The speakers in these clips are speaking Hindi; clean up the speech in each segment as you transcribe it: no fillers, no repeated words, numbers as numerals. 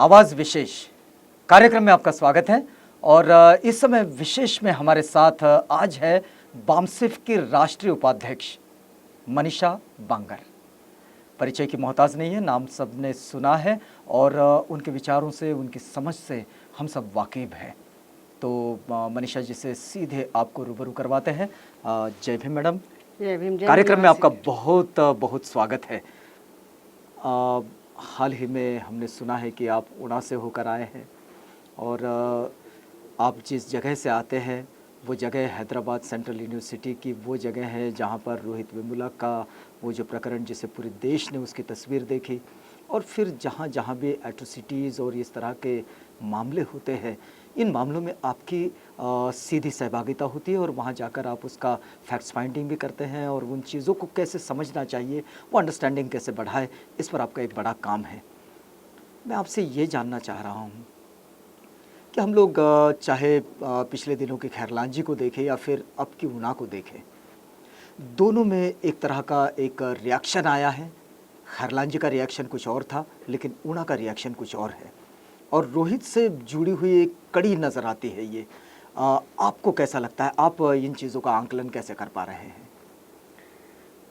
आवाज़ विशेष कार्यक्रम में आपका स्वागत है। और इस समय विशेष में हमारे साथ आज है बामसिफ की राष्ट्रीय उपाध्यक्ष मनीषा बांगर। परिचय की मोहताज नहीं है, नाम सबने सुना है और उनके विचारों से, उनकी समझ से हम सब वाकिफ हैं। तो मनीषा जी से सीधे आपको रूबरू करवाते हैं। जय भीम मैडम। जय भीम। कार्यक्रम में आपका बहुत बहुत स्वागत है। हाल ही में हमने सुना है कि आप ऊना से होकर आए हैं और आप जिस जगह से आते हैं वो जगह हैदराबाद सेंट्रल यूनिवर्सिटी की वो जगह है जहाँ पर रोहित वेमुला का वो जो प्रकरण जिसे पूरे देश ने उसकी तस्वीर देखी, और फिर जहाँ जहाँ भी एट्रोसिटीज़ और इस तरह के मामले होते हैं, इन मामलों में आपकी सीधी सहभागिता होती है और वहाँ जाकर आप उसका फैक्ट्स फाइंडिंग भी करते हैं और उन चीज़ों को कैसे समझना चाहिए, वो अंडरस्टैंडिंग कैसे बढ़ाए, इस पर आपका एक बड़ा काम है। मैं आपसे ये जानना चाह रहा हूँ कि हम लोग चाहे पिछले दिनों के खैरलांजी को देखें या फिर अब की ऊना को देखें, दोनों में एक तरह का एक रिएक्शन आया है। खैरलांजी का रिएक्शन कुछ और था, लेकिन ऊना का रिएक्शन कुछ और है और रोहित से जुड़ी हुई एक कड़ी नज़र आती है ये। आपको कैसा लगता है, आप इन चीज़ों का आंकलन कैसे कर पा रहे हैं?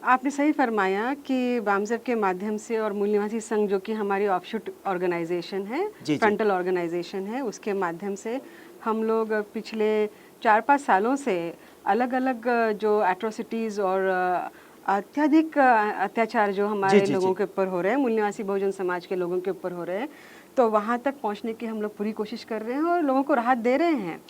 आपने सही फरमाया कि बामसिफ के माध्यम से और मूल निवासी संघ जो कि हमारी ऑफशूट ऑर्गेनाइजेशन है, फ्रंटल ऑर्गेनाइजेशन है, उसके माध्यम से हम लोग पिछले 4-5 सालों से अलग अलग जो एट्रोसिटीज़ और अत्यधिक अत्याचार जो हमारे लोगों के ऊपर हो रहे हैं, मूल निवासी बहुजन समाज के लोगों के ऊपर हो रहे हैं, तो वहाँ तक पहुँचने की हम लोग पूरी कोशिश कर रहे हैं और लोगों को राहत दे रहे हैं।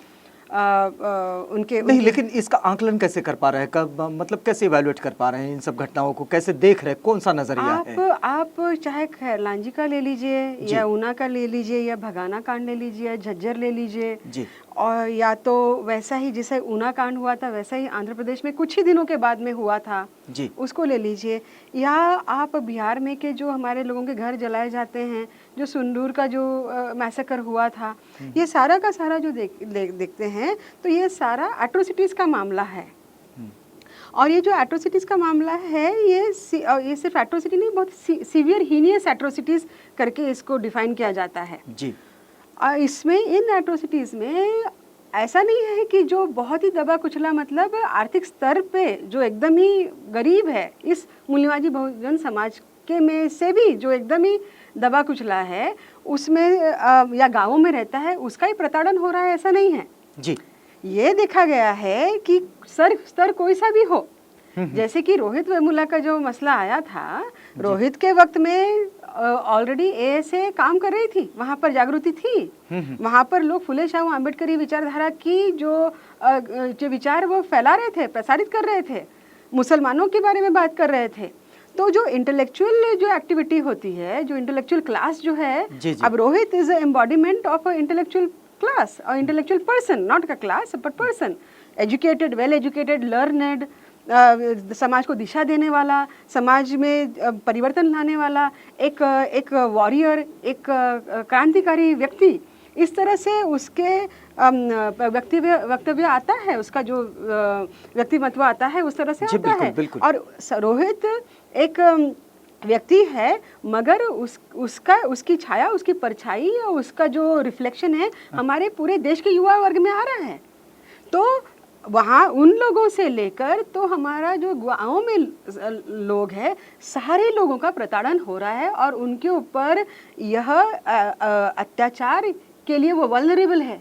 नहीं, लेकिन इसका आंकलन कैसे कर पा रहे हैं, कब मतलब कैसे इवैल्यूएट कर पा रहे हैं, इन सब घटनाओं को कैसे देख रहे हैं, कौन सा नजरिया है? आप चाहे खैरलांजी का ले लीजिए या ऊना का ले लीजिए या भगाना कांड ले लीजिए या झज्जर ले लीजिए जी, और या तो वैसा ही जैसे ऊना कांड हुआ था वैसा ही आंध्र प्रदेश में कुछ ही दिनों के बाद में हुआ था जी, उसको ले लीजिए, या आप बिहार में के जो हमारे लोगों के घर जलाए जाते हैं, जो सुंदूर का जो मैसेकर हुआ था, ये सारा का सारा जो देखते हैं तो ये सारा एट्रोसिटीज़ का मामला है। और ये जो एट्रोसिटीज़ का मामला है ये सिर्फ एट्रोसिटी नहीं, बहुत सीवियर हीनियस एट्रोसिटीज़ करके इसको डिफाइन किया जाता है जी। इसमें इन एट्रोसिटीज़ में ऐसा नहीं है कि जो बहुत ही दबा कुचला, मतलब आर्थिक स्तर पे जो एकदम ही गरीब है, इस मूल्यवादी बहुजन समाज के में से भी जो एकदम ही दबा कुचला है उसमें या गाँवों में रहता है, उसका ही प्रताड़न हो रहा है, ऐसा नहीं है जी। ये देखा गया है कि स्तर कोई सा भी हो, जैसे कि रोहित वेमुला का जो मसला आया था, रोहित के वक्त में ऑलरेडी एएसए काम कर रही थी, वहाँ पर जागृति थी, वहाँ पर लोग फुले शाह अम्बेडकरी विचारधारा की जो विचार वो फैला रहे थे, प्रसारित कर रहे थे, मुसलमानों के बारे में बात कर रहे थे। तो जो इंटेलेक्चुअल जो एक्टिविटी होती है, जो इंटेलेक्चुअल क्लास जो है, अब Rohit is embodiment of intellectual class or intellectual person, not a class but person, educated, well educated, learned, समाज को दिशा देने वाला, समाज में परिवर्तन लाने वाला एक वॉरियर, एक क्रांतिकारी व्यक्ति, इस तरह से उसके वक्तव्य आता है, उसका जो व्यक्तिमत्व आता है उस तरह से आता है। और रोहित एक व्यक्ति है, मगर उसकी छाया, उसकी परछाई और उसका जो रिफ्लेक्शन है हमारे पूरे देश के युवा वर्ग में आ रहा है। तो वहाँ उन लोगों से लेकर तो हमारा जो गाँव में लोग हैं, सारे लोगों का प्रताड़न हो रहा है और उनके ऊपर यह अत्याचार के लिए वो वल्नरेबल है,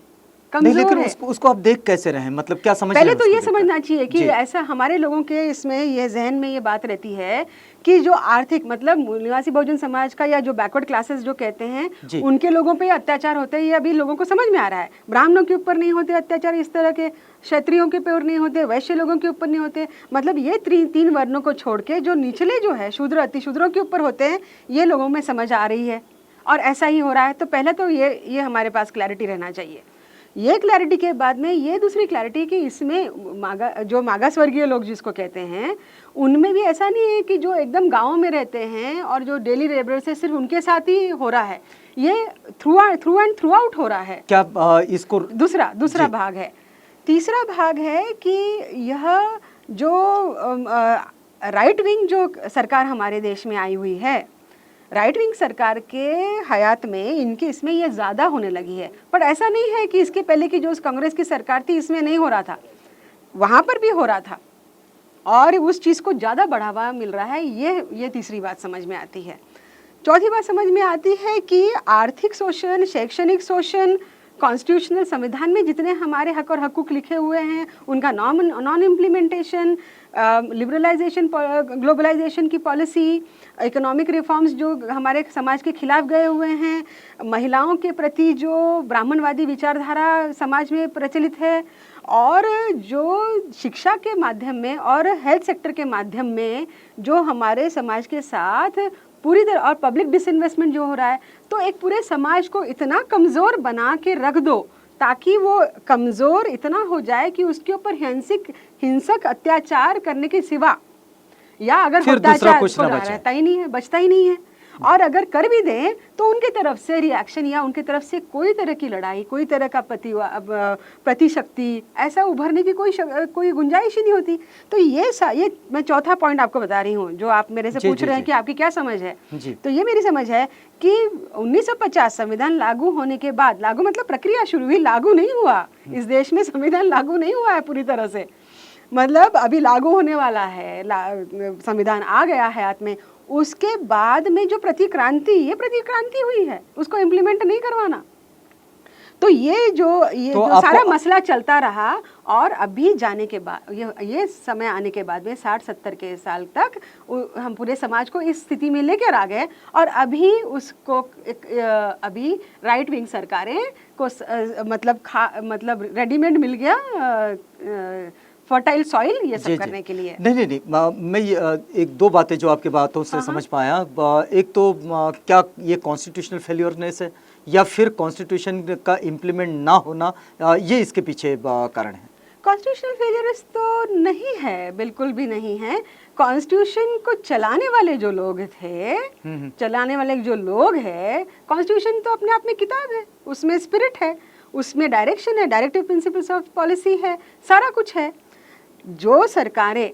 नहीं, लेकिन उसको आप देख कैसे रहे हैं, मतलब क्या समझ? पहले तो ये समझना चाहिए कि ऐसा हमारे लोगों के इसमें ये जहन में ये बात रहती है कि जो आर्थिक, मतलब निवासी बहुजन समाज का या जो बैकवर्ड क्लासेस जो कहते हैं उनके लोगों पे अत्याचार होते हैं, ये अभी लोगों को समझ में आ रहा है। ब्राह्मणों के ऊपर नहीं होते अत्याचार इस तरह के, क्षत्रियों के ऊपर नहीं होते, वैश्य लोगों के ऊपर नहीं होते, मतलब ये तीन वर्णों को छोड़ के जो निचले जो है शूद्र अतिशूद्रों के ऊपर होते हैं, ये लोगों में समझ आ रही है और ऐसा ही हो रहा है। तो पहले तो ये हमारे पास क्लैरिटी रहना चाहिए। ये क्लैरिटी के बाद में ये दूसरी क्लैरिटी कि इसमें जो मागास वर्गीय लोग जिसको कहते हैं, उनमें भी ऐसा नहीं है कि जो एकदम गाँव में रहते हैं और जो डेली लेबरर्स है सिर्फ उनके साथ ही हो रहा है, ये थ्रू एंड थ्रू आउट हो रहा है। क्या इसको दूसरा भाग है। तीसरा भाग है कि यह जो राइट विंग जो सरकार हमारे देश में आई हुई है, राइट विंग सरकार के हयात में इनके इसमें ये ज़्यादा होने लगी है। पर ऐसा नहीं है कि इसके पहले की जो कांग्रेस की सरकार थी इसमें नहीं हो रहा था, वहाँ पर भी हो रहा था और उस चीज़ को ज़्यादा बढ़ावा मिल रहा है। ये तीसरी बात समझ में आती है। चौथी बात समझ में आती है कि आर्थिक शोषण, शैक्षणिक शोषण, कॉन्स्टिट्यूशनल संविधान में जितने हमारे हक और हकूक लिखे हुए हैं उनका नॉन इम्प्लीमेंटेशन, लिबरलाइजेशन, ग्लोबलाइजेशन की पॉलिसी, इकोनॉमिक रिफॉर्म्स जो हमारे समाज के खिलाफ गए हुए हैं, महिलाओं के प्रति जो ब्राह्मणवादी विचारधारा समाज में प्रचलित है, और जो शिक्षा के माध्यम में और हेल्थ सेक्टर के माध्यम में जो हमारे समाज के साथ पूरी तरह, और पब्लिक डिसइन्वेस्टमेंट जो हो रहा है, तो एक पूरे समाज को इतना कमज़ोर बना के रख दो ताकि वो कमज़ोर इतना हो जाए कि उसके ऊपर हिंसक अत्याचार करने के सिवा, या अगर अत्याचार तो रहता ही नहीं है, बचता ही नहीं है, और अगर कर भी दें तो उनके तरफ से रिएक्शन या उनके तरफ से कोई तरह की लड़ाई, कोई तरह का प्रतिशक्ति ऐसा उभरने की कोई गुंजाइश ही नहीं होती। तो ये मैं चौथा पॉइंट आपको बता रही हूँ, जो आप मेरे से पूछ रहे हैं कि आपकी क्या समझ है। तो ये मेरी समझ है कि 1950 संविधान लागू होने के बाद, लागू मतलब प्रक्रिया शुरू हुई, लागू नहीं हुआ, इस देश में संविधान लागू नहीं हुआ है पूरी तरह से, मतलब अभी लागू होने वाला है, संविधान आ गया है हाथ में। उसके बाद में जो प्रतिक्रांति हुई है, उसको इम्प्लीमेंट नहीं करवाना, तो जो सारा मसला चलता रहा, और अभी जाने के बाद ये समय आने के बाद में 60-70 के साल तक हम पूरे समाज को इस स्थिति में लेकर आ गए, और अभी उसको अभी राइट विंग सरकारें को मतलब रेडीमेड मिल गया फर्टाइल सॉइल ये सब करने के लिए। नहीं, मैं एक दो बातें जो आपकी बातों से समझ पाया। एक तो क्या ये कॉन्स्टिट्यूशनल फेल्योरनेस है, या फिर कॉन्स्टिट्यूशन का इम्प्लीमेंट ना होना, ये इसके पीछे कारण है? कॉन्स्टिट्यूशनल फेलियर्स तो नहीं है, बिल्कुल भी नहीं है। कॉन्स्टिट्यूशन को चलाने वाले जो लोग थे, चलाने वाले जो लोग हैं, कॉन्स्टिट्यूशन तो अपने आप में किताब है, उसमें स्पिरिट है, उसमें डायरेक्शन है, डायरेक्टिव प्रिंसिपल्स ऑफ पॉलिसी है, सारा कुछ है। जो सरकारें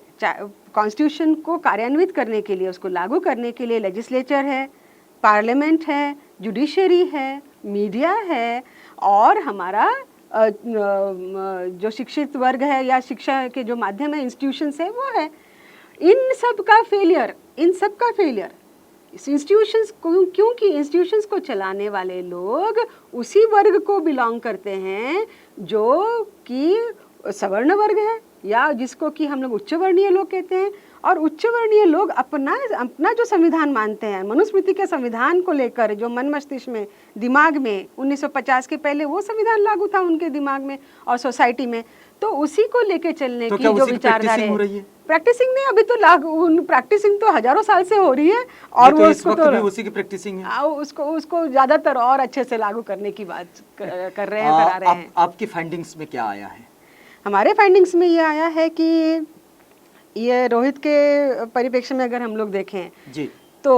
कॉन्स्टिट्यूशन को कार्यान्वित करने के लिए, उसको लागू करने के लिए लेजिस्लेचर है, पार्लियामेंट है, जुडिशरी है, मीडिया है, और हमारा जो शिक्षित वर्ग है या शिक्षा के जो माध्यम है, इंस्टीट्यूशंस है, वो है। इन सब का फेलियर इंस्टीट्यूशंस, क्योंकि इंस्टीट्यूशंस को चलाने वाले लोग उसी वर्ग को बिलोंग करते हैं जो कि सवर्ण वर्ग है, या जिसको कि हम लोग उच्च वर्णीय लोग कहते हैं। और उच्च वर्णीय लोग अपना जो संविधान मानते हैं, मनुस्मृति के संविधान को लेकर जो मन मस्तिष्क में, दिमाग में 1950 के पहले वो संविधान लागू था उनके दिमाग में और सोसाइटी में, तो उसी को लेके चलने की जो विचारधारा है, प्रैक्टिसिंग नहीं, अभी तो लागू, प्रैक्टिसिंग तो हजारों साल से हो रही है, और वो इस वक्त भी उसी की प्रैक्टिसिंग है। उसको ज्यादातर और अच्छे से लागू करने की बात कर रहे हैं, करा रहे हैं। आपकी फाइंडिंग्स में क्या आया है? हमारे फाइंडिंग्स में ये आया है कि ये रोहित के परिप्रेक्ष्य में अगर हम लोग देखें जी, तो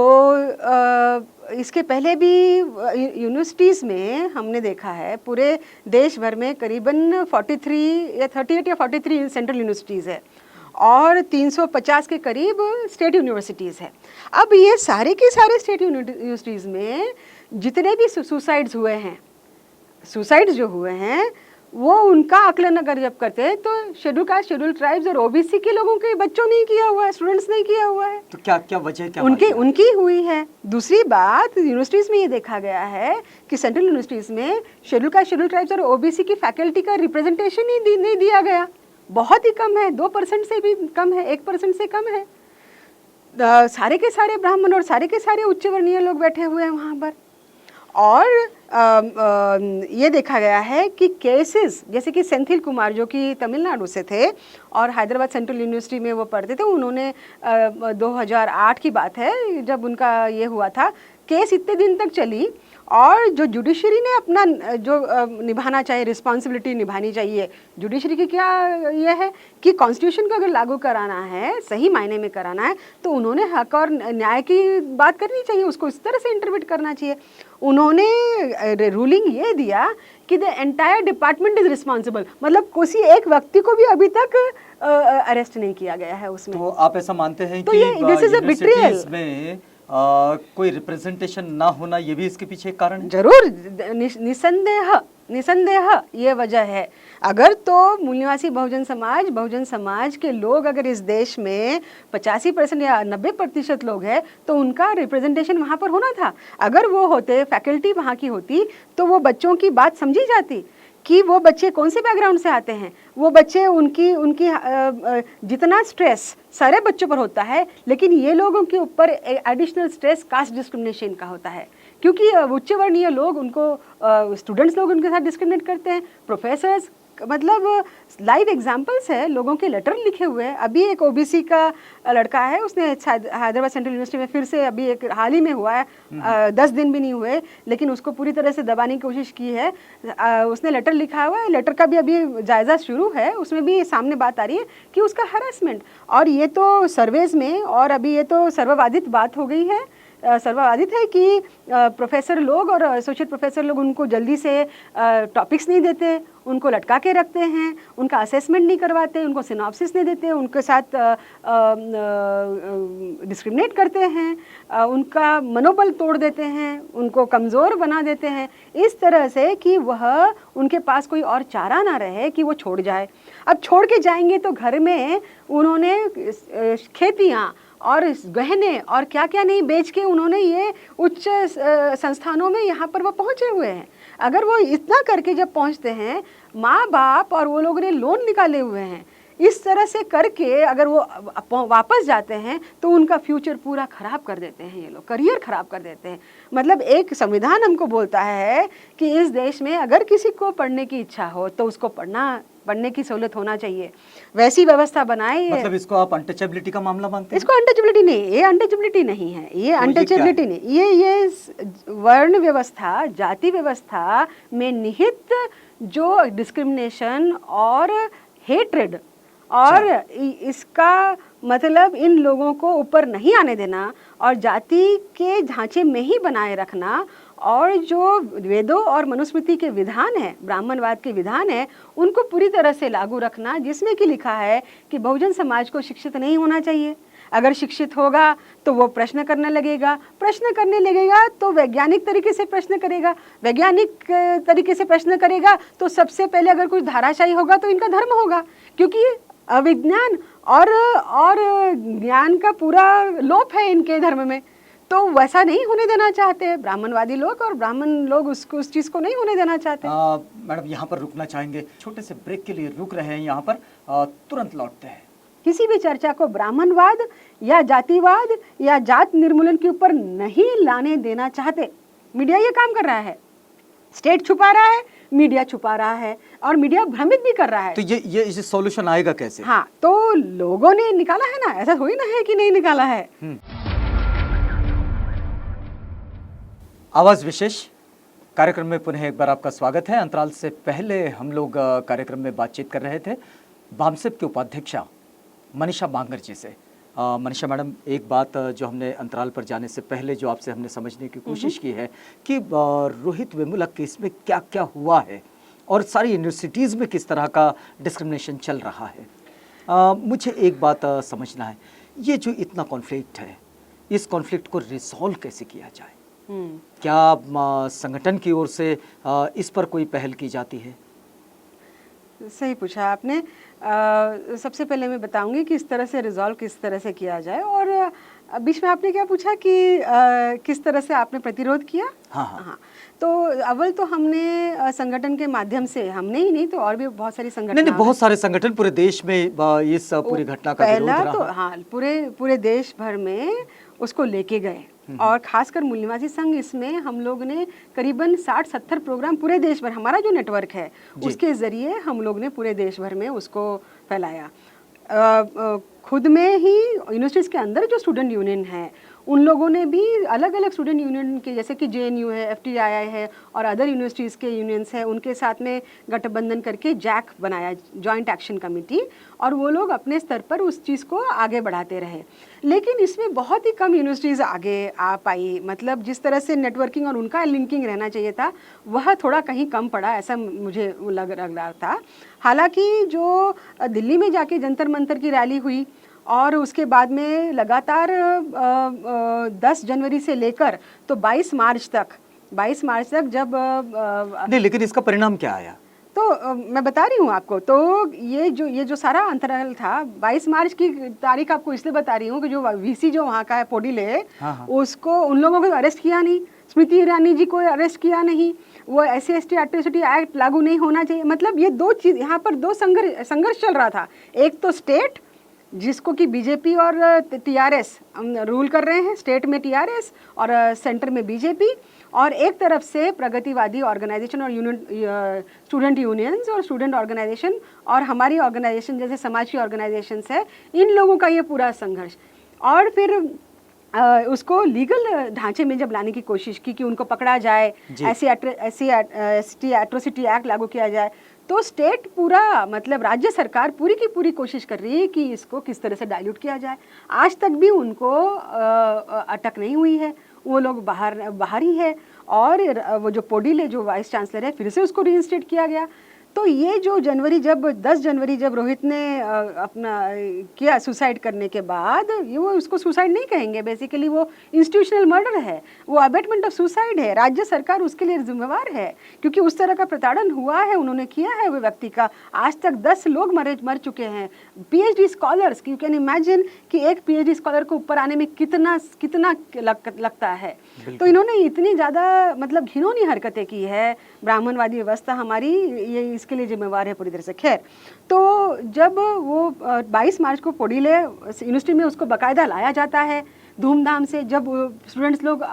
इसके पहले भी यूनिवर्सिटीज़ में हमने देखा है, पूरे देश भर में करीबन 38 या 43 सेंट्रल यूनिवर्सिटीज़ है, और 350 के करीब स्टेट यूनिवर्सिटीज़ है। अब ये सारे के सारे स्टेट यूनिवर्सिटीज़ में जितने भी सुसाइड्स जो हुए हैं, वो उनका आकलन अगर जब करते हैं तो शेड्यूल कास्ट, शेड्यूल ट्राइब्स और ओबीसी के लोगों के बच्चों ने किया हुआ है, स्टूडेंट्स ने किया हुआ है। तो क्या वजह, क्या उनकी हुई है। दूसरी बात, यूनिवर्सिटीज़ में ये देखा गया है कि सेंट्रल यूनिवर्सिटीज़ में शेड्यूल कास्ट, शेड्यूल ट्राइब्स और ओबीसी की फैकल्टी का रिप्रेजेंटेशन ही नहीं दिया गया, बहुत ही कम है, 2% से भी कम है, 1% से कम है। सारे के सारे ब्राह्मण और सारे के सारे उच्च वर्णीय लोग बैठे हुए हैं वहाँ पर। और ये देखा गया है कि केसेस जैसे कि सेंथिल कुमार जो कि तमिलनाडु से थे और हैदराबाद सेंट्रल यूनिवर्सिटी में वो पढ़ते थे, उन्होंने 2008 की बात है जब उनका ये हुआ था, केस इतने दिन तक चली, और जो जुडिशरी ने अपना जो निभाना चाहिए, रिस्पॉन्सिबिलिटी निभानी चाहिए, जुडिशरी की क्या ये है कि कॉन्स्टिट्यूशन को अगर लागू कराना है, सही मायने में कराना है, तो हक और न्याय की बात करनी चाहिए, उसको इस तरह से इंटरप्रेट करना चाहिए। उन्होंने रूलिंग ये दिया कि the entire department is responsible, मतलब किसी एक व्यक्ति को भी अभी तक अरेस्ट नहीं किया गया है उसमें। तो आप ऐसा मानते हैं तो कि दिस इज अ बिट्रियल में कोई रिप्रेजेंटेशन ना होना ये भी इसके पीछे एक कारण है? जरूर, निसंदेह निसंदेह ये वजह है। अगर तो मूल निवासी बहुजन समाज के लोग अगर इस देश में 85% या 90% लोग हैं तो उनका रिप्रेजेंटेशन वहाँ पर होना था। अगर वो होते, फैकल्टी वहाँ की होती, तो वो बच्चों की बात समझी जाती कि वो बच्चे कौन से बैकग्राउंड से आते हैं। वो बच्चे उनकी जितना स्ट्रेस सारे बच्चों पर होता है, लेकिन ये लोगों के ऊपर एडिशनल स्ट्रेस कास्ट डिस्क्रिमिनेशन का होता है, क्योंकि उच्च वर्णीय लोग उनको स्टूडेंट्स लोग उनके साथ डिस्क्रिमिनेट करते हैं। प्रोफेसर्स, मतलब लाइव एग्जांपल्स है, लोगों के लेटर लिखे हुए हैं। अभी एक ओबीसी का लड़का है, उसने हैदराबाद सेंट्रल यूनिवर्सिटी में फिर से अभी एक हाल ही में हुआ है, 10 दिन भी नहीं हुए, लेकिन उसको पूरी तरह से दबाने की कोशिश की है। उसने लेटर लिखा हुआ है, लेटर का भी अभी जायज़ा शुरू है, उसमें भी सामने बात आ रही है कि उसका हरासमेंट, और ये तो सर्वेज में, और अभी ये तो सर्ववादित बात हो गई है, सर्ववादित है कि प्रोफेसर लोग और एसोसिएट प्रोफेसर लोग उनको जल्दी से टॉपिक्स नहीं देते, उनको लटका के रखते हैं, उनका असेसमेंट नहीं करवाते, उनको सिनॉप्सिस नहीं देते, उनके साथ डिस्क्रिमिनेट करते हैं, उनका मनोबल तोड़ देते हैं, उनको कमज़ोर बना देते हैं, इस तरह से कि वह उनके पास कोई और चारा ना रहे कि वो छोड़ जाए। अब छोड़ के जाएंगे तो घर में उन्होंने खेतियाँ और गहने और क्या क्या नहीं बेच के उन्होंने ये उच्च संस्थानों में यहाँ पर वो पहुँचे हुए हैं। अगर वो इतना करके जब पहुँचते हैं, माँ बाप और वो लोगों ने लोन निकाले हुए हैं, इस तरह से करके अगर वो वापस जाते हैं तो उनका फ्यूचर पूरा ख़राब कर देते हैं, ये लोग करियर ख़राब कर देते हैं। मतलब एक संविधान हमको बोलता है कि इस देश में अगर किसी को पढ़ने की इच्छा हो तो उसको पढ़ने की सहूलत होना चाहिए, वैसी व्यवस्था बनाए। मतलब इसको आप अनटचेबिलिटी का मामला मानते हैं? इसको अनटचेबिलिटी नहीं, ये अनटचेबिलिटी नहीं है, ये अनटचेबिलिटी नहीं, ये वर्ण व्यवस्था, जाति व्यवस्था में निहित जो डिस्क्रिमिनेशन और हेट्रेड और इसका मतलब इन लोगों को ऊपर नहीं आने देना और जाति के ढांचे में ही बनाए रखना, और जो वेदों और मनुस्मृति के विधान है, ब्राह्मणवाद के विधान है, उनको पूरी तरह से लागू रखना, जिसमें कि लिखा है कि बहुजन समाज को शिक्षित नहीं होना चाहिए। अगर शिक्षित होगा तो वो प्रश्न करने लगेगा तो वैज्ञानिक तरीके से प्रश्न करेगा, वैज्ञानिक तरीके से प्रश्न करेगा तो सबसे पहले अगर कुछ धाराशाही होगा तो इनका धर्म होगा, क्योंकि अविज्ञान और ज्ञान का पूरा लोप है इनके धर्म में। तो वैसा नहीं होने देना चाहते ब्राह्मणवादी लोग, और ब्राह्मण लोग उस चीज़ को नहीं होने देना चाहते। मैडम यहाँ पर रुकना चाहेंगे, छोटे से ब्रेक के लिए रुक रहे हैं यहाँ पर, तुरंत लौटते हैं। किसी भी चर्चा को ब्राह्मणवाद या जातिवाद या जात निर्मूलन के ऊपर नहीं लाने देना चाहते। मीडिया ये काम कर रहा है, स्टेट छुपा रहा है, मीडिया छुपा रहा है, और मीडिया भ्रमित भी कर रहा है। तो ये इसे सॉल्यूशन आएगा कैसे? हाँ, तो लोगों ने निकाला है ना, ऐसा थोड़ी ना है कि नहीं निकाला है। आवाज विशेष कार्यक्रम में पुनः एक बार आपका स्वागत है। अंतराल से पहले हम लोग कार्यक्रम में बातचीत कर रहे थे बामसेप के उपाध्यक्षा मनीषा बांगर जी से। मनीषा मैडम, एक बात जो हमने अंतराल पर जाने से पहले जो आपसे हमने समझने की कोशिश की है कि रोहित वेमुला केस में क्या क्या हुआ है और सारी यूनिवर्सिटीज़ में किस तरह का डिस्क्रिमिनेशन चल रहा है। मुझे एक बात समझना है, ये जो इतना कॉन्फ्लिक्ट है, इस कॉन्फ्लिक्ट को रिजॉल्व कैसे किया जाए? क्या संगठन की ओर से इस पर कोई पहल की जाती है? सही पूछा आपने। सबसे पहले मैं बताऊंगी कि इस तरह से रिजॉल्व किस तरह से किया जाए, और बीच में आपने क्या पूछा कि किस तरह से आपने प्रतिरोध किया। हाँ। तो अव्वल तो हमने संगठन के माध्यम से, हमने ही नहीं तो और भी बहुत सारी संगठन, नहीं, बहुत सारे संगठन पूरे देश में इस पूरी घटना का विरोध रहा। पहला तो हाँ, पूरे देश भर में उसको लेके गए, और खासकर मूल निवासी संघ, इसमें हम लोग ने करीबन 60-70 प्रोग्राम पूरे देश भर, हमारा जो नेटवर्क है उसके ज़रिए हम लोग ने पूरे देश भर में उसको फैलाया। खुद में ही यूनिवर्सिटीज़ के अंदर जो स्टूडेंट यूनियन है, उन लोगों ने भी अलग अलग स्टूडेंट यूनियन के, जैसे कि JNU है, FTII है और अदर यूनिवर्सिटीज़ के यूनियंस हैं, उनके साथ में गठबंधन करके जैक बनाया, जॉइंट एक्शन कमेटी, और वो लोग अपने स्तर पर उस चीज़ को आगे बढ़ाते रहे। लेकिन इसमें बहुत ही कम यूनिवर्सिटीज़ आगे आ पाई, मतलब जिस तरह से नेटवर्किंग और उनका लिंकिंग रहना चाहिए था वह थोड़ा कहीं कम पड़ा, ऐसा मुझे लग रहा था। हालांकि जो दिल्ली में जाके जंतर मंतर की रैली हुई और उसके बाद में लगातार 10 जनवरी से लेकर तो 22 मार्च तक जब नहीं, लेकिन इसका परिणाम क्या आया? तो मैं बता रही हूँ आपको, तो ये जो सारा अंतराल था, 22 मार्च की तारीख आपको इसलिए बता रही हूँ कि जो वीसी जो वहाँ का है पोडिले, हाँ। उसको उन लोगों को अरेस्ट किया नहीं, स्मृति ईरानी जी को अरेस्ट किया नहीं, वो SC/ST एट्रोसिटी एक्ट लागू नहीं होना चाहिए। मतलब ये दो चीज़ यहाँ पर दो संघर्ष चल रहा था। एक तो स्टेट जिसको कि बीजेपी और TRS रूल कर रहे हैं, स्टेट में TRS और सेंटर में बीजेपी, और एक तरफ से प्रगतिवादी ऑर्गेनाइजेशन और स्टूडेंट यूनियंस और स्टूडेंट ऑर्गेनाइजेशन और हमारी ऑर्गेनाइजेशन जैसे समाज की ऑर्गेनाइजेशंस है, इन लोगों का ये पूरा संघर्ष। और फिर उसको लीगल ढांचे में जब लाने की कोशिश की कि उनको पकड़ा जाए, SC/ST एट्रोसिटी एक्ट लागू किया जाए, तो स्टेट पूरा मतलब राज्य सरकार पूरी की पूरी कोशिश कर रही है कि इसको किस तरह से डाइल्यूट किया जाए। आज तक भी उनको अटक नहीं हुई है, वो लोग बाहर ही है। और वो जो पोडिले जो वाइस चांसलर है, फिर से उसको रीइंस्टेट किया गया। तो ये जो 10 जनवरी जब रोहित ने अपना किया सुसाइड करने के बाद, ये वो उसको सुसाइड नहीं कहेंगे, बेसिकली वो इंस्टीट्यूशनल मर्डर है, वो अबेटमेंट ऑफ सुसाइड है। राज्य सरकार उसके लिए जिम्मेवार है, क्योंकि उस तरह का प्रताड़न हुआ है, उन्होंने किया है वो व्यक्ति का। आज तक 10 लोग मर चुके हैं, PhD scholars. You can imagine कि एक PhD स्कॉलर को ऊपर आने में कितना लगता है। तो इन्होंने इतनी ज़्यादा मतलब घिनौनी हरकतें की है, ब्राह्मणवादी व्यवस्था हमारी ये इसके लिए जिम्मेवार है पूरी तरह से। खैर, तो जब वो 22 मार्च को पोडिले यूनिवर्सिटी में उसको बाकायदा लाया जाता है धूमधाम से, जब स्टूडेंट्स लोग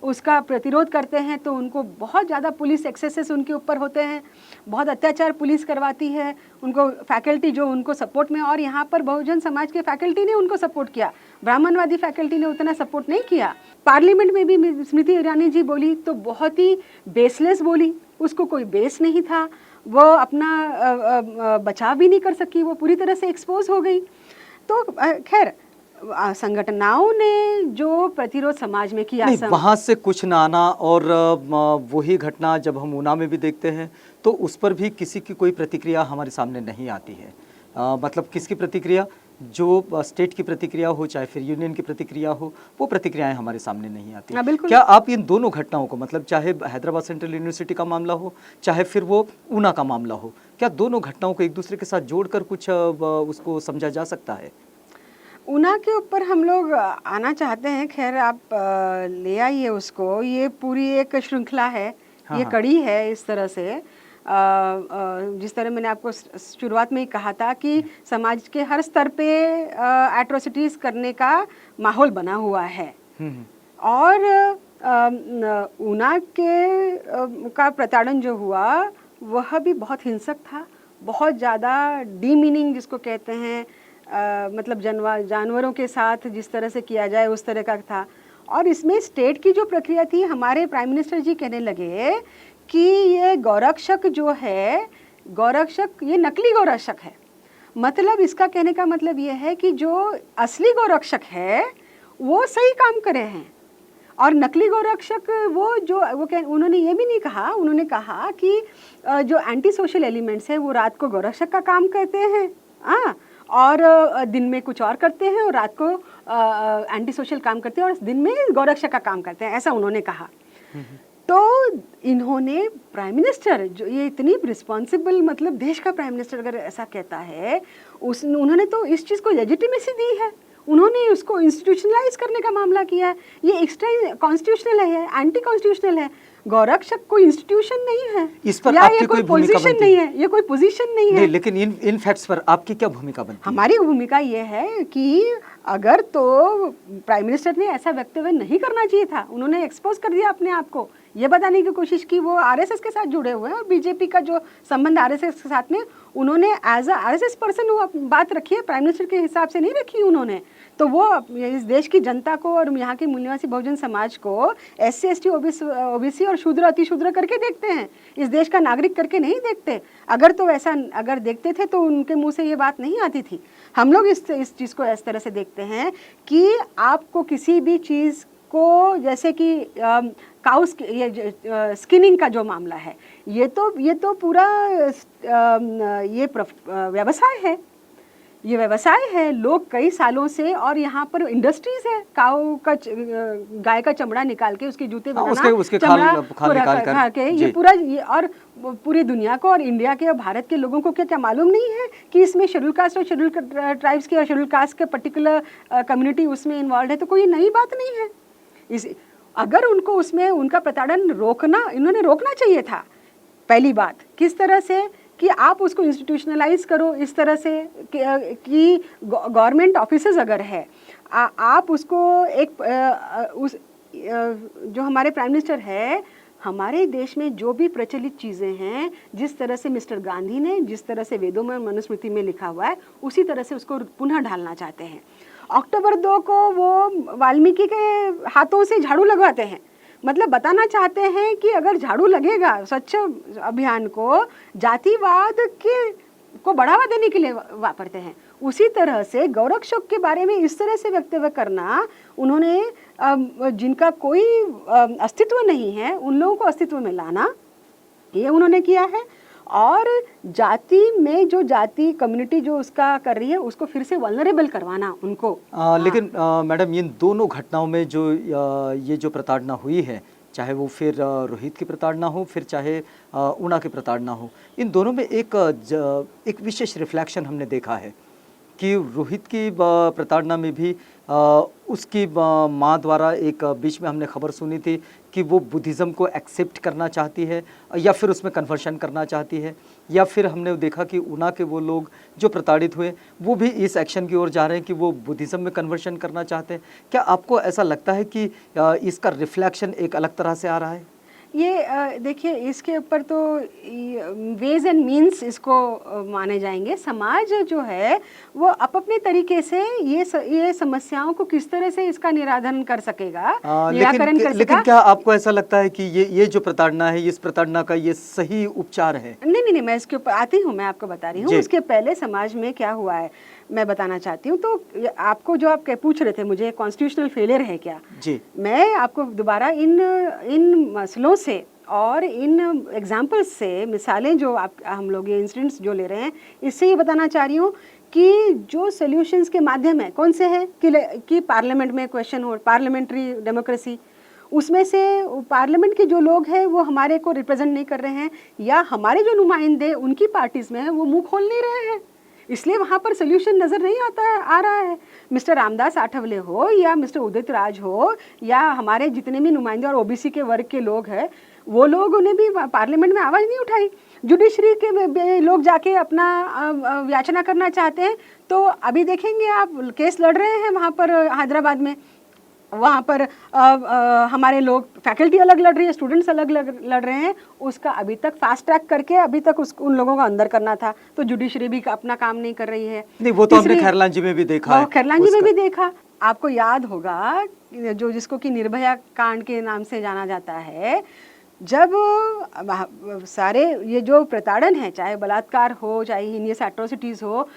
उसका प्रतिरोध करते हैं तो उनको बहुत ज़्यादा पुलिस एक्सेसेस उनके ऊपर होते हैं, बहुत अत्याचार पुलिस करवाती है उनको, फैकल्टी जो उनको सपोर्ट में। और यहाँ पर बहुजन समाज के फैकल्टी ने उनको सपोर्ट किया, ब्राह्मणवादी फैकल्टी ने उतना सपोर्ट नहीं किया। पार्लियामेंट में भी स्मृति ईरानी जी बोली तो बहुत ही बेसलेस बोली, उसको कोई बेस नहीं था, वो अपना बचाव भी नहीं कर सकी, वो पूरी तरह से एक्सपोज हो गई। तो खैर, संगठनाओं ने जो प्रतिरोध समाज में किया, वहाँ से कुछ ना आना, और वही घटना जब हम ऊना में भी देखते हैं तो उस पर भी किसी की कोई प्रतिक्रिया हमारे सामने नहीं आती है। मतलब किसकी प्रतिक्रिया, जो स्टेट की प्रतिक्रिया हो चाहे फिर यूनियन की प्रतिक्रिया हो, वो प्रतिक्रियाएं हमारे सामने नहीं आती। क्या आप इन दोनों घटनाओं को, मतलब चाहे हैदराबाद सेंट्रल यूनिवर्सिटी का मामला हो चाहे फिर वो ऊना का मामला हो, क्या दोनों घटनाओं को एक दूसरे के साथ जोड़कर कुछ उसको समझा जा सकता है? ऊना के ऊपर हम लोग आना चाहते हैं, खैर आप ले आइए उसको, ये पूरी एक श्रृंखला है, ये कड़ी है इस तरह से। जिस तरह मैंने आपको शुरुआत में ही कहा था कि समाज के हर स्तर पे एट्रोसिटीज करने का माहौल बना हुआ है। और ऊना के का प्रताड़न जो हुआ वह भी बहुत हिंसक था, बहुत ज़्यादा डीमीनिंग जिसको कहते हैं, मतलब जानवरों के साथ जिस तरह से किया जाए उस तरह का था। और इसमें स्टेट की जो प्रक्रिया थी, हमारे प्राइम मिनिस्टर जी कहने लगे कि ये गौरक्षक जो है, गौरक्षक ये नकली गौरक्षक है। मतलब इसका कहने का मतलब ये है कि जो असली गौरक्षक है वो सही काम करे हैं, और नकली गौरक्षक उन्होंने ये भी नहीं कहा, उन्होंने कहा कि जो एंटी सोशल एलिमेंट्स है वो रात को गौरक्षक का काम करते हैं, और दिन में कुछ और करते हैं, और रात को एंटी सोशल काम करते हैं, और दिन में गौरक्षक का काम करते हैं, ऐसा उन्होंने कहा। तो इन्होंने प्राइम मिनिस्टर जो ये इतनी रिस्पॉन्सिबल, मतलब देश का प्राइम मिनिस्टर अगर ऐसा कहता है, उन्होंने तो इस चीज़ को लेजिटिमेसी दी है, उन्होंने उसको इंस्टीट्यूशनलाइज करने का मामला किया है। ये एक्स्ट्रा कॉन्स्टिट्यूशनल है, एंटी कॉन्स्टिट्यूशनल है। गौरक्षक कोई इंस्टीट्यूशन नहीं है, इस पर आपकी कोई पोजीशन नहीं है, ये कोई पोजीशन नहीं है। लेकिन इन फैक्ट्स पर आपकी क्या भूमिका बनती है? हमारी भूमिका ये है कि अगर तो प्राइम मिनिस्टर ने ऐसा वक्तव्य नहीं करना चाहिए था, उन्होंने एक्सपोज कर दिया अपने आप को, ये बताने की कोशिश की वो आरएसएस के साथ जुड़े हुए हैं, और बीजेपी का जो संबंध आरएसएस के साथ में, उन्होंने एज अ आरएसएस पर्सन वो बात रखी है, प्राइम मिनिस्टर के हिसाब से नहीं रखी उन्होंने। तो वो इस देश की जनता को और यहाँ के मूल्यवासी बहुजन समाज को SC ST OBC और शूद्र अतिशूद्र करके देखते हैं, इस देश का नागरिक करके नहीं देखते। अगर तो ऐसा अगर देखते थे तो उनके मुंह से ये बात नहीं आती थी। हम लोग इस चीज़ को इस तरह से देखते हैं कि आपको किसी भी चीज़ को, जैसे कि काउ स्किनिंग का जो मामला है, ये तो पूरा ये व्यवसाय है, ये व्यवसाय है, लोग कई सालों से, और यहाँ पर इंडस्ट्रीज है, काऊ का गाय का चमड़ा निकाल के उसके जूते बनाना, उसके चमड़ा खाल निकाल खा के ये पूरा, ये और पूरी दुनिया को और इंडिया के और भारत के लोगों को क्या क्या मालूम नहीं है कि इसमें शेड्यूल कास्ट और शेड्यूल ट्राइब्स के और शेड्यूल कास्ट के पर्टिकुलर कम्युनिटी उसमें इन्वॉल्व है। तो कोई नई बात नहीं है। इस अगर उनको उसमें उनका प्रताड़न इन्होंने रोकना चाहिए था। पहली बात, किस तरह से कि आप उसको इंस्टीट्यूशनलाइज करो इस तरह से कि गवर्नमेंट ऑफिसेज अगर है, आप उसको जो हमारे प्राइम मिनिस्टर है, हमारे देश में जो भी प्रचलित चीज़ें हैं, जिस तरह से मिस्टर गांधी ने जिस तरह से वेदों में मनुस्मृति में लिखा हुआ है, उसी तरह से उसको पुनः ढालना चाहते हैं। अक्टूबर 2 को वो वाल्मीकि के हाथों से झाड़ू लगवाते हैं, मतलब बताना चाहते हैं कि अगर झाड़ू लगेगा स्वच्छ अभियान को जातिवाद को बढ़ावा देने के लिए वापरते हैं। उसी तरह से गौरक्षक के बारे में इस तरह से वक्तव्य करना, उन्होंने जिनका कोई अस्तित्व नहीं है उन लोगों को अस्तित्व में लाना, ये उन्होंने किया है। और जाति में जो जाति कम्युनिटी जो उसका कर रही है उसको फिर से वल्नरेबल करवाना उनको। लेकिन मैडम, इन दोनों घटनाओं में जो ये जो प्रताड़ना हुई है, चाहे वो फिर रोहित की प्रताड़ना हो, फिर चाहे ऊना की प्रताड़ना हो, इन दोनों में एक विशेष रिफ्लेक्शन हमने देखा है कि रोहित की प्रताड़ना में भी उसकी माँ द्वारा एक बीच में हमने खबर सुनी थी कि वो बुद्धिज़्म को एक्सेप्ट करना चाहती है या फिर उसमें कन्वर्शन करना चाहती है, या फिर हमने देखा कि ऊना के वो लोग जो प्रताड़ित हुए वो भी इस एक्शन की ओर जा रहे हैं कि वो बुद्धिज़्म में कन्वर्शन करना चाहते हैं। क्या आपको ऐसा लगता है कि इसका रिफ्लेक्शन एक अलग तरह से आ रहा है? ये देखिए, इसके ऊपर तो वेज एंड मीन्स इसको माने जाएंगे। समाज जो है वो अपने तरीके से ये समस्याओं को किस तरह से इसका निराधन कर सकेगा, निराकरण कर सकेगा। लेकिन क्या आपको ऐसा लगता है कि ये जो प्रताड़ना है, इस प्रताड़ना का ये सही उपचार है? नहीं, मैं इसके ऊपर आती हूँ, मैं आपको बता रही हूँ। उसके पहले समाज में क्या हुआ है मैं बताना चाहती हूँ। तो आपको जो आप पूछ रहे थे मुझे कॉन्स्टिट्यूशनल फेलियर है क्या जी, मैं आपको दोबारा इन मसलों से और इन एग्जाम्पल्स से, मिसालें जो हम लोग ये इंसिडेंट्स जो ले रहे हैं, इससे ये बताना चाह रही हूँ कि जो सोल्यूशंस के माध्यम है कौन से हैं कि पार्लियामेंट में क्वेश्चन हो, पार्लियामेंट्री डेमोक्रेसी, उसमें से पार्लियामेंट के जो लोग हैं वो हमारे को रिप्रेजेंट नहीं कर रहे हैं, या हमारे जो नुमाइंदे उनकी पार्टीज में हैं वो मुंह खोल नहीं रहे हैं, इसलिए वहाँ पर सोल्यूशन नज़र नहीं आ रहा है। मिस्टर रामदास आठवले हो या मिस्टर उदित राज हो या हमारे जितने भी नुमाइंदे और ओबीसी के वर्ग के लोग हैं, वो लोगों ने भी पार्लियामेंट में आवाज़ नहीं उठाई। जुडिशरी के लोग जाके अपना याचना करना चाहते हैं, तो अभी देखेंगे आप केस लड़ रहे हैं वहाँ पर हैदराबाद में, वहाँ पर हमारे लोग, फैकल्टी अलग लड़ रही है, स्टूडेंट्स अलग लड़ रहे हैं, उसका अभी तक फास्ट ट्रैक करके अभी तक उन लोगों को अंदर करना था, तो जुडिशरी भी अपना काम नहीं कर रही है। नहीं, वो तो हमने खैरलांजी में भी देखा है। खैरलांजी में भी देखा, आपको याद होगा जिसको कि निर्भया कांड के नाम से जाना जाता है, जब सारे ये जो प्रताड़न है, चाहे बलात्कार हो, चाहे हीनियस एट्रोसिटीज़ हो,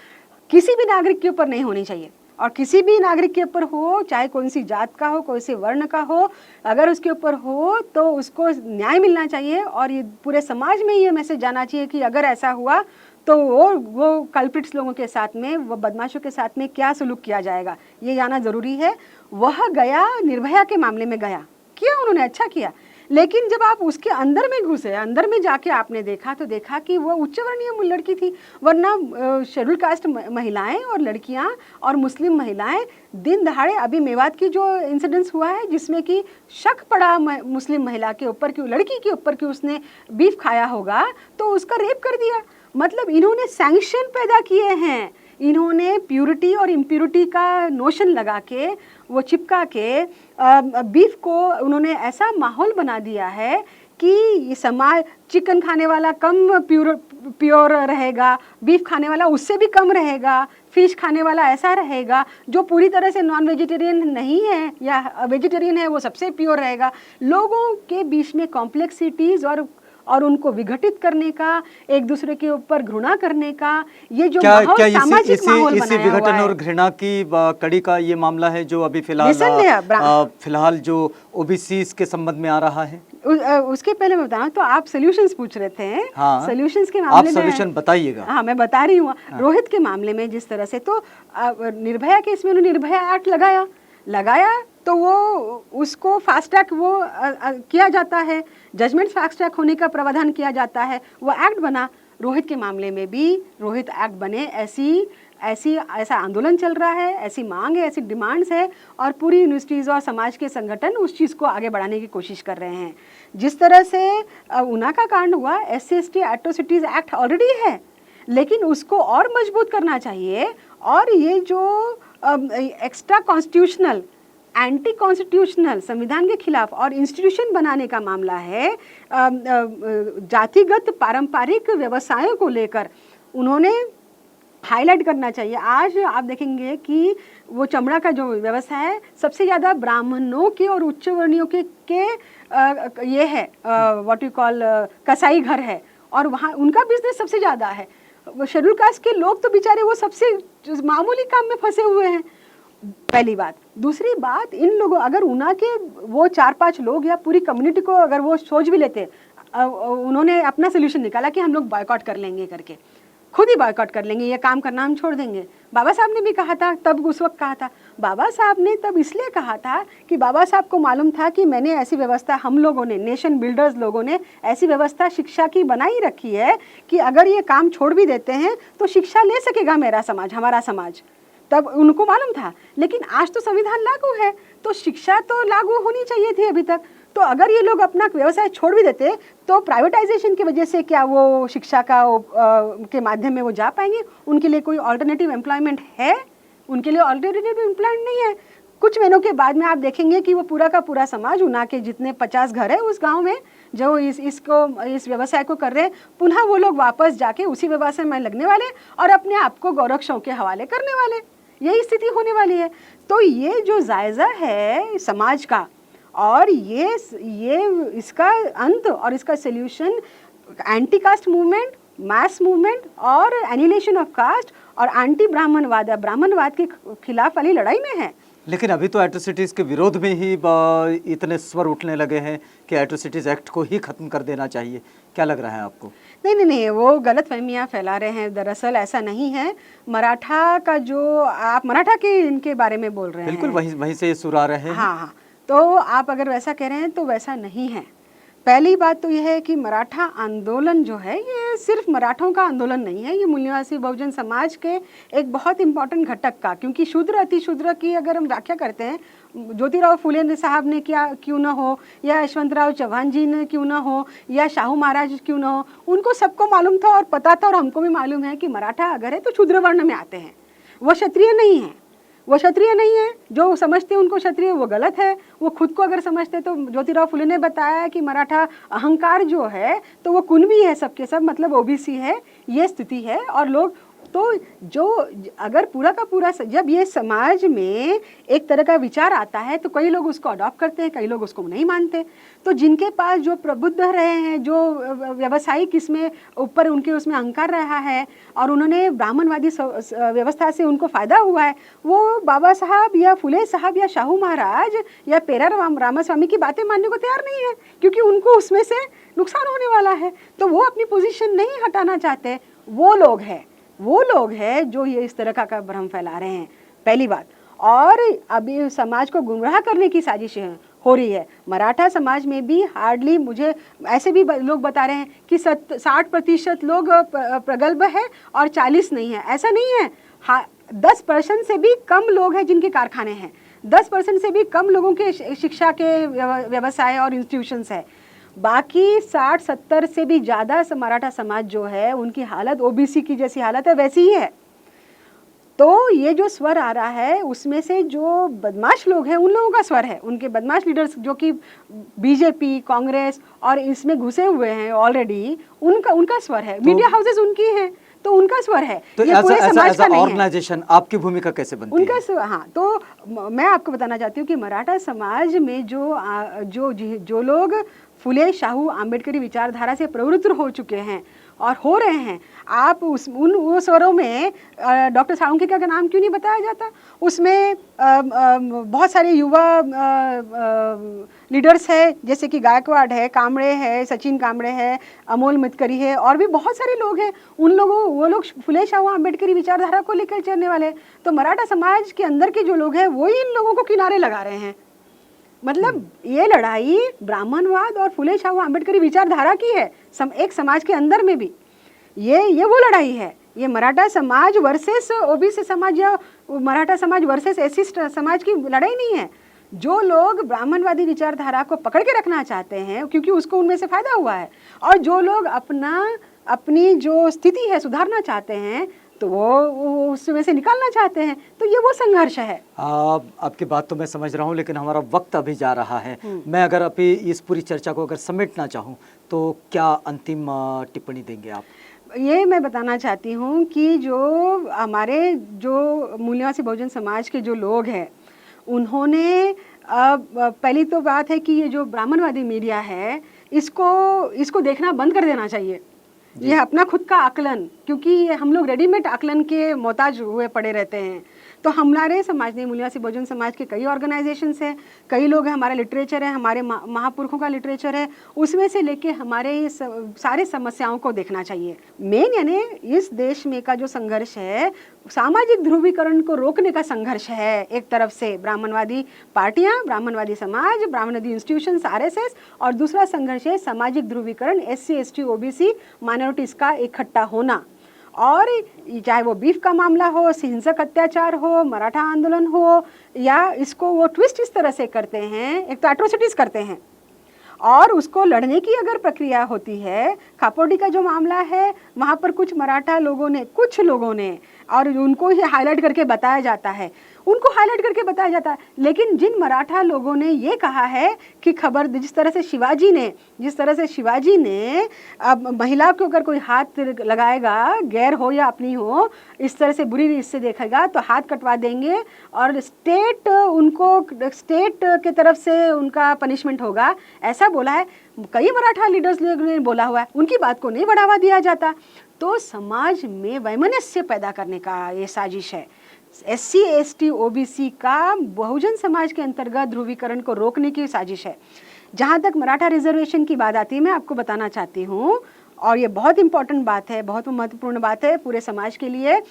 किसी भी नागरिक के ऊपर नहीं होनी चाहिए, और किसी भी नागरिक के ऊपर हो, चाहे कौन सी जात का हो, कौन से वर्ण का हो, अगर उसके ऊपर हो तो उसको न्याय मिलना चाहिए। और ये पूरे समाज में ये मैसेज जाना चाहिए कि अगर ऐसा हुआ तो वो कल्प्रिट्स लोगों के साथ में, वो बदमाशों के साथ में क्या सलूक किया जाएगा, ये जाना ज़रूरी है। वह गया, निर्भया के मामले में गया, किया उन्होंने, अच्छा किया, लेकिन जब आप उसके अंदर में घुसे, अंदर में जाके आपने देखा तो देखा कि वो उच्च वर्णीय लड़की थी, वरना शेड्यूल कास्ट महिलाएं और लड़कियां और मुस्लिम महिलाएं दिन दहाड़े, अभी मेवात की जो इंसिडेंस हुआ है जिसमें कि शक पड़ा मुस्लिम महिला के ऊपर कि लड़की के ऊपर कि उसने बीफ खाया होगा, तो उसका रेप कर दिया। मतलब इन्होंने सैंक्शन पैदा किए हैं, इन्होंने प्यूरिटी और इम्प्यूरिटी का नोशन लगा के, वो चिपका के बीफ को उन्होंने ऐसा माहौल बना दिया है कि ये समाज, चिकन खाने वाला कम प्योर रहेगा, बीफ खाने वाला उससे भी कम रहेगा, फिश खाने वाला ऐसा रहेगा, जो पूरी तरह से नॉन वेजिटेरियन नहीं है या वेजिटेरियन है वो सबसे प्योर रहेगा। लोगों के बीच में कॉम्प्लेक्सिटीज़ और उनको विघटित करने का, एक दूसरे के ऊपर घृणा करने का, ये जो माहौल, सामाजिक माहौल बनाया हुआ है। विघटन और घृणा की कड़ी का ये मामला है जो अभी फिलहाल जो ओबीसी के संबंध में आ रहा है। उसके पहले मैं बताऊं तो आप सॉल्यूशंस पूछ रहे थे। हाँ, सॉल्यूशंस के आप मामले में सॉल्यूशन बताइएगा। हाँ मैं बता रही हूँ। रोहित के मामले में जिस तरह से तो निर्भया केस में उन्होंने निर्भया एक्ट लगाया तो वो उसको फास्ट ट्रैक वो किया जाता है, जजमेंट फास्ट ट्रैक होने का प्रावधान किया जाता है, वो एक्ट बना। रोहित के मामले में भी रोहित एक्ट बने, ऐसा आंदोलन चल रहा है, ऐसी मांग है, ऐसी डिमांड्स है और पूरी यूनिवर्सिटीज़ और समाज के संगठन उस चीज़ को आगे बढ़ाने की कोशिश कर रहे हैं। जिस तरह से ऊना का कांड हुआ, SC/ST एट्रोसिटीज़ एक्ट ऑलरेडी है, लेकिन उसको और मजबूत करना चाहिए। और ये जो एक्स्ट्रा कॉन्स्टिट्यूशनल, एंटी कॉन्स्टिट्यूशनल, संविधान के खिलाफ और इंस्टीट्यूशन बनाने का मामला है, जातिगत पारंपरिक व्यवसायों को लेकर उन्होंने हाईलाइट करना चाहिए। आज आप देखेंगे कि वो चमड़ा का जो व्यवसाय है सबसे ज़्यादा ब्राह्मणों के और उच्च वर्णियों के ये है व्हाट यू कॉल कसाई घर है, और वहाँ उनका बिजनेस सबसे ज़्यादा है। शेड्यूल कास्ट के लोग तो बेचारे वो सबसे मामूली काम में फंसे हुए हैं, पहली बात। दूसरी बात, इन लोगों अगर ऊना के वो 4-5 लोग या पूरी कम्युनिटी को अगर वो सोच भी लेते, उन्होंने अपना सोल्यूशन निकाला कि हम लोग बॉयकॉट कर लेंगे करके, खुद ही बॉयकॉट कर लेंगे, ये काम करना हम छोड़ देंगे। बाबा साहब ने भी कहा था, तब उस वक्त कहा था, बाबा साहब ने तब इसलिए कहा था कि बाबा साहब को मालूम था कि मैंने ऐसी व्यवस्था, हम लोगों ने, नेशन बिल्डर्स लोगों ने ऐसी व्यवस्था शिक्षा की बनाई रखी है कि अगर ये काम छोड़ भी देते हैं तो शिक्षा ले सकेगा मेरा समाज, हमारा समाज। तब उनको मालूम था। लेकिन आज तो संविधान लागू है तो शिक्षा तो लागू होनी चाहिए थी अभी तक। तो अगर ये लोग अपना व्यवसाय छोड़ भी देते तो प्राइवेटाइजेशन की वजह से क्या वो शिक्षा का के माध्यम में वो जा पाएंगे? उनके लिए कोई ऑल्टरनेटिव एम्प्लॉयमेंट है? उनके लिए ऑल्टरनेटिव एम्प्लॉयमेंट नहीं है। कुछ महीनों के बाद में आप देखेंगे कि वो पूरा का पूरा समाज, ऊना के जितने 50 घर है उस गांव में जो इस व्यवसाय को कर रहे हैं, पुनः वो लोग वापस जाके उसी व्यवसाय में लगने वाले और अपने आप को गौरक्षों के हवाले करने वाले। यही स्थिति होने वाली है। तो ये जो जायज़ा है समाज का, और ये इसका अंत और इसका solution anti caste movement, mass movement और एनिलेशन ऑफ कास्ट और एंटी ब्राह्मणवाद के खिलाफ वाली लड़ाई में है। लेकिन अभी तो एट्रोसिटीज़ के विरोध में ही इतने स्वर उठने लगे हैं कि एट्रोसिटीज़ एक्ट को ही ख़त्म कर देना चाहिए। क्या लग रहा है आपको? नहीं, वो गलत फहमियाँ फैला रहे हैं। दरअसल ऐसा नहीं है। मराठा का जो आप मराठा के इनके बारे में बोल रहे हैं, बिल्कुल वहीं से ये सुर आ रहे हैं। हाँ, तो आप अगर वैसा कह रहे हैं तो वैसा नहीं है। पहली बात तो यह है कि मराठा आंदोलन जो है ये सिर्फ मराठों का आंदोलन नहीं है, ये मूल्यवासी बहुजन समाज के एक बहुत इंपॉर्टेंट घटक का, क्योंकि शूद्र अतिशूद्र की अगर हम व्याख्या करते हैं, ज्योतिराव फुले साहब ने क्यों ना हो, या यशवंतराव चौहान जी ने क्यों ना हो, या शाहू महाराज क्यों ना हो, उनको सबको मालूम था और पता था, और हमको भी मालूम है कि मराठा अगर है तो शूद्र वर्ण में आते हैं, वो क्षत्रिय नहीं है। वो क्षत्रिय नहीं है। जो समझते हैं उनको क्षत्रिय, वो गलत है। वो खुद को अगर समझते तो ज्योतिराव फुले ने बताया कि मराठा अहंकार जो है तो वो कुणबी है, सबके सब मतलब ओबीसी है, ये स्थिति है। और लोग तो जो अगर पूरा का पूरा जब ये समाज में एक तरह का विचार आता है तो कई लोग उसको अडॉप्ट करते हैं, कई लोग उसको नहीं मानते। तो जिनके पास जो प्रबुद्ध रहे हैं, जो व्यवसायिक इसमें ऊपर उनके उसमें अहंकार रहा है और उन्होंने ब्राह्मणवादी व्यवस्था से उनको फ़ायदा हुआ है, वो बाबा साहब या फुले साहब या शाहू महाराज या पेरा रामास्वामी की बातें मानने को तैयार नहीं है, क्योंकि उनको उसमें से नुकसान होने वाला है। तो वो अपनी पोजीशन नहीं हटाना चाहते। वो लोग हैं जो ये इस तरह का भ्रम फैला रहे हैं, पहली बात। और अभी समाज को गुमराह करने की साजिशें हो रही है। मराठा समाज में भी हार्डली, मुझे ऐसे भी लोग बता रहे हैं कि 60% लोग प्रगल्भ है और 40 नहीं है। ऐसा नहीं है। 10% से भी कम लोग हैं जिनके कारखाने हैं, 10% से भी कम लोगों के शिक्षा के व्यवसाय और इंस्टीट्यूशंस है। बाकी 60-70 से भी ज़्यादा मराठा समाज जो है उनकी हालत ओबीसी की जैसी हालत है, वैसी ही है। तो ये जो स्वर आ रहा है उसमें से जो बदमाश लोग हैं उन लोगों का स्वर है, उनके बदमाश लीडर्स जो कि बीजेपी, कांग्रेस और इसमें घुसे हुए हैं ऑलरेडी, उनका स्वर है। मीडिया हाउसेस उनकी हैं तो उनका स्वर है। तो ये पूरे समाज का नहीं है। ऑर्गेनाइजेशन आपकी भूमिका कैसे बनती है? उनका हाँ, तो मैं आपको बताना चाहती हूँ कि मराठा समाज में जो लोग फुले शाहू आम्बेडकरी विचारधारा से प्रवृत्त हो चुके हैं और हो रहे हैं, आप उन स्वरों में डॉक्टर साळुंखे का नाम क्यों नहीं बताया जाता? उसमें बहुत सारे युवा लीडर्स है, जैसे कि गायकवाड़ है, कांबळे है, सचिन कांबळे है, अमोल मितकरी है, और भी बहुत सारे लोग हैं। वो लोग फुले शाहू अम्बेडकरी विचारधारा को लेकर चलने वाले। तो मराठा समाज के अंदर के जो लोग हैं वो ही इन लोगों को किनारे लगा रहे हैं। मतलब ये लड़ाई ब्राह्मणवाद और फुले शाहू अम्बेडकरी विचारधारा की है, एक समाज के अंदर में भी। ये वो लड़ाई है, ये मराठा समाज वर्सेस ओबीसी समाज या मराठा समाज वर्सेस एससी समाज की लड़ाई नहीं है। जो लोग ब्राह्मणवादी विचारधारा को पकड़ के रखना चाहते हैं क्योंकि उसको उनमें से फायदा हुआ है, और जो लोग अपनी जो स्थिति है सुधारना चाहते हैं, तो वो उसमें से निकालना चाहते हैं, तो ये वो संघर्ष है। आपकी बात तो मैं समझ रहा हूँ, लेकिन हमारा वक्त अभी जा रहा है। मैं अगर अभी इस पूरी चर्चा को अगर समेटना चाहूँ तो क्या अंतिम टिप्पणी देंगे आप? ये मैं बताना चाहती हूँ कि जो हमारे जो मूल्यवासी बहुजन समाज के जो लोग हैं, उन्होंने पहली तो बात है कि ये जो ब्राह्मणवादी मीडिया है इसको देखना बंद कर देना चाहिए। ये अपना खुद का आकलन, क्योंकि हम लोग रेडीमेड आकलन के मोहताज हुए पड़े रहते हैं। तो हमारे समाज ने मूल्यवासी बहुजन समाज के कई ऑर्गेनाइजेशंस हैं, कई लोग हैं, हमारा लिटरेचर है, हमारे महापुरुषों का लिटरेचर है, उसमें से लेके हमारे सारे समस्याओं को देखना चाहिए। मेन यानी इस देश में का जो संघर्ष है सामाजिक ध्रुवीकरण को रोकने का संघर्ष है। एक तरफ से ब्राह्मणवादी पार्टियां, ब्राह्मणवादी समाज, ब्राह्मणवादी इंस्टीट्यूशंस, आरएसएस, और दूसरा संघर्ष है सामाजिक ध्रुवीकरण, एससी, एसटी, ओबीसी, माइनॉरिटीज का इकट्ठा होना। और चाहे वो बीफ का मामला हो, हिंसक अत्याचार हो, मराठा आंदोलन हो, या इसको वो ट्विस्ट इस तरह से करते हैं, एक तो एट्रोसिटीज करते हैं, और उसको लड़ने की अगर प्रक्रिया होती है, खापोडी का जो मामला है वहाँ पर कुछ लोगों ने और उनको ही हाईलाइट करके बताया जाता है, लेकिन जिन मराठा लोगों ने ये कहा है कि खबर, जिस तरह से शिवाजी ने अब महिला को अगर कोई हाथ लगाएगा, गैर हो या अपनी हो, इस तरह से बुरी रीत से देखेगा तो हाथ कटवा देंगे, और स्टेट के तरफ से उनका पनिशमेंट होगा, ऐसा बोला है। कई मराठा लीडर्स ने बोला हुआ है, उनकी बात को नहीं बढ़ावा दिया जाता। तो समाज में वैमनस्य पैदा करने का ये साजिश है। एससी, एसटी, ओबीसी का बहुजन समाज के अंतर्गत ध्रुवीकरण को रोकने की साजिश है। जहाँ तक मराठा रिजर्वेशन की बात आती है, मैं आपको बताना चाहती हूँ, और ये बहुत इंपॉर्टेंट बात है, बहुत महत्वपूर्ण बात है पूरे समाज के लिए,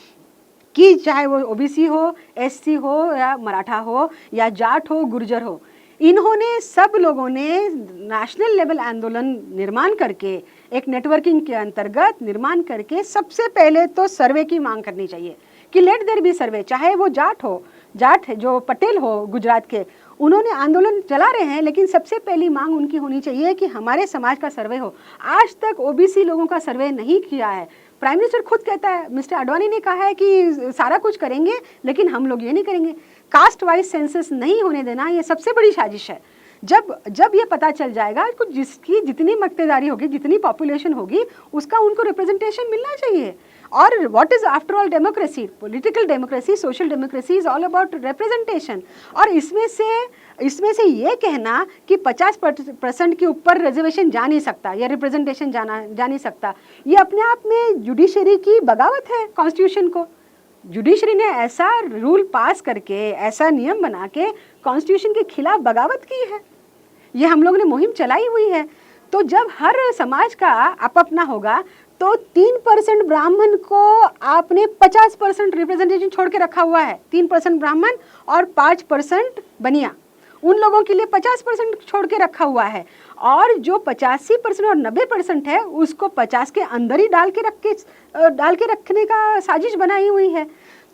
कि चाहे वो ओबीसी हो, एससी हो, या मराठा हो, या जाट हो, गुर्जर हो, इन्होंने सब लोगों ने नेशनल लेवल आंदोलन निर्माण करके, एक नेटवर्किंग के अंतर्गत निर्माण करके, सबसे पहले तो सर्वे की मांग करनी चाहिए कि लेट देयर बी सर्वे। चाहे वो जाट है जो पटेल हो गुजरात के, उन्होंने आंदोलन चला रहे हैं, लेकिन सबसे पहली मांग उनकी होनी चाहिए कि हमारे समाज का सर्वे हो। आज तक ओबीसी लोगों का सर्वे नहीं किया है। प्राइम मिनिस्टर खुद कहता है, मिस्टर आडवाणी ने कहा है कि सारा कुछ करेंगे, लेकिन हम लोग ये नहीं करेंगे। कास्ट वाइज सेंसस नहीं होने देना, ये सबसे बड़ी साजिश है। जब ये पता चल जाएगा कि जिसकी जितनी मक्तेदारी होगी, जितनी पॉपुलेशन होगी, उसका उनको रिप्रेजेंटेशन मिलना चाहिए। और what is after all democracy, political democracy, social democracy is all about representation. और इसमें से ये कहना कि 50% के ऊपर रिजर्वेशन जा नहीं सकता या रिप्रेजेंटेशन जा नहीं सकता, ये अपने आप में जुडिशरी की बगावत है कॉन्स्टिट्यूशन को। जुडिशरी ने ऐसा रूल पास करके, ऐसा नियम बना के कॉन्स्टिट्यूशन के खिलाफ बगावत की है। ये हम लोगों ने मुहिम चलाई हुई है। तो जब हर समाज का अपना होगा, तो 3% ब्राह्मण को आपने 50% रिप्रेजेंटेशन छोड़ के रखा हुआ है। 3% ब्राह्मण और 5% बनिया, उन लोगों के लिए 50% छोड़ के रखा हुआ है। और जो 85% और 90% है, उसको 50 के अंदर ही डाल के रखने का साजिश बनाई हुई है।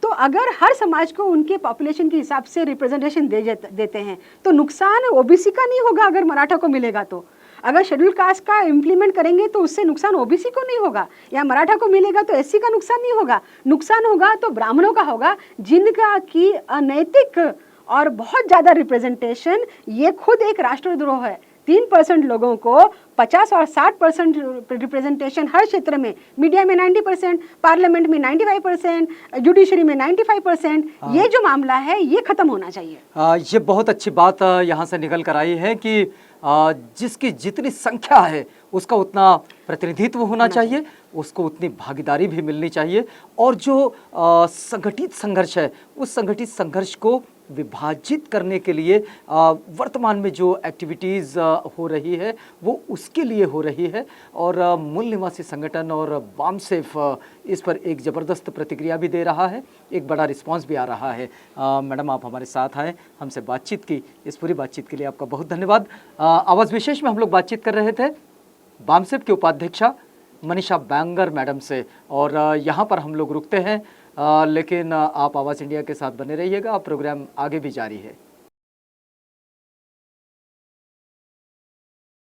तो अगर हर समाज को उनके पॉपुलेशन के हिसाब से रिप्रेजेंटेशन देते हैं, तो नुकसान ओबीसी का नहीं होगा अगर मराठा को मिलेगा तो। अगर शेड्यूल कास्ट का इम्प्लीमेंट करेंगे तो उससे नुकसान ओबीसी को नहीं होगा, या मराठा को मिलेगा तो एससी का नुकसान नहीं होगा। नुकसान होगा तो ब्राह्मणों का होगा, जिनका की अनैतिक और बहुत ज़्यादा रिप्रेजेंटेशन, ये खुद एक राष्ट्रद्रोह है। 3% लोगों को 50 और 60% रिप्रेजेंटेशन हर क्षेत्र में, मीडिया में 90%, पार्लियामेंट में 95%, जुडिशरी में 95%, ये जो मामला है ये खत्म होना चाहिए। ये बहुत अच्छी बात यहाँ से निकल कर आई है कि जिसकी जितनी संख्या है उसका उतना प्रतिनिधित्व होना चाहिए, उसको उतनी भागीदारी भी मिलनी चाहिए, और जो संगठित संघर्ष है उस संगठित संघर्ष को विभाजित करने के लिए वर्तमान में जो एक्टिविटीज़ हो रही है वो उसके लिए हो रही है। और मूल निवासी संगठन और बामसेफ इस पर एक ज़बरदस्त प्रतिक्रिया भी दे रहा है, एक बड़ा रिस्पांस भी आ रहा है। मैडम, आप हमारे साथ आए, हमसे बातचीत की, इस पूरी बातचीत के लिए आपका बहुत धन्यवाद। आवाज़ विशेष में हम लोग बातचीत कर रहे थे बामसेफ के उपाध्यक्षा मनीषा बैंगर मैडम से, और यहाँ पर हम लोग रुकते हैं, लेकिन आप आवाज़ इंडिया के साथ बने रहिएगा, प्रोग्राम आगे भी जारी है।